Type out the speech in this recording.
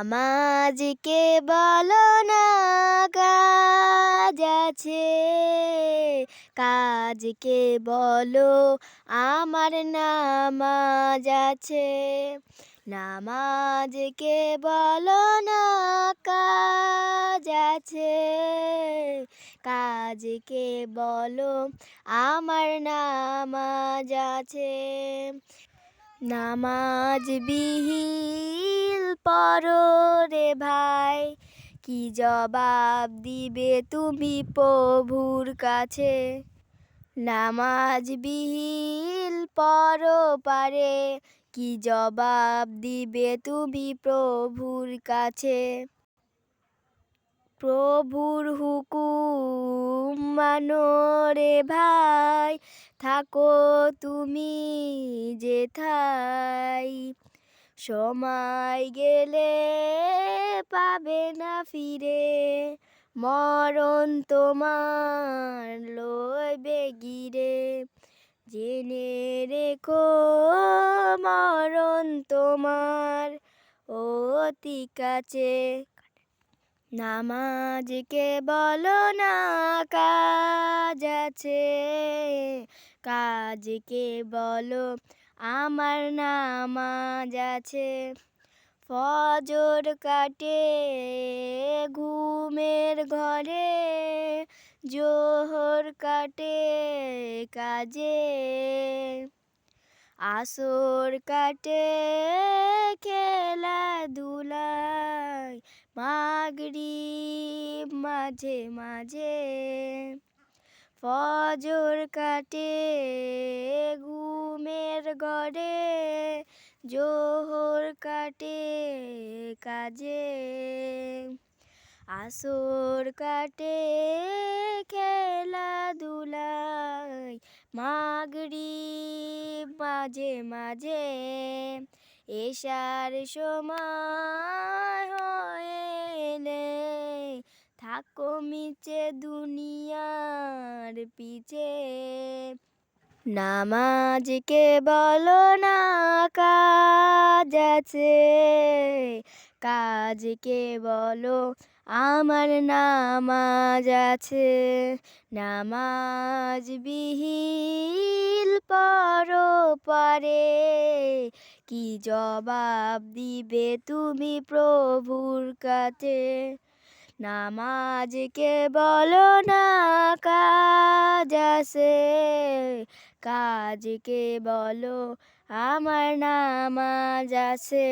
নামাজকে বলো না কাজ আছে, কাজকে বলো আমার নামাজ আছে। নামাজকে বলো না কাজ আছে, কাজকে বলো আমার নামাজ আছে। নামাজ বিহীন পড়ো রে ভাই, কি জবাব দিবে তুমি প্রভুর কাছে। নামাজ বিহীন পড়ো পারে, কি জবাব দিবে তুমি প্রভুর কাছে। প্রভুর হুকুম মানো রে ভাই, থাকো তুমি যেথায়। সময় গেলে পাবে না ফিরে, মরণ তোমার লইবে গিরে। জেনে রেখো মরণ তোমার অতি কাছে। নামাজকে বলো না কাজ আছে, কাজকে বলো আমার নামাজ আছে। ফজর কাটে ঘুমের ঘরে, জোহর কাটে কাজে, আসর কাটে খেলাধুলায়, মাগরিব মাঝে মাঝে। ফজর কাটে ঘুমের ঘরে, জোহর কাটে কাজে, আসর কাটে খেলাধুলায়, মাগরিব মাঝে মাঝে। এশার সময় হইলে থাকো মিছে দুনিয়ার পিছে। নামাজকে বলো না কাজ আছে, কাজকে বলো আমার নামাজ আছে। নামাজ বিহীন পড়ো পারে, কি জবাব দিবে তুমি প্রভুর কাছে। নামাজকে বলো না কাজ আছে, কাজকে বলো আমার নামাজ আছে।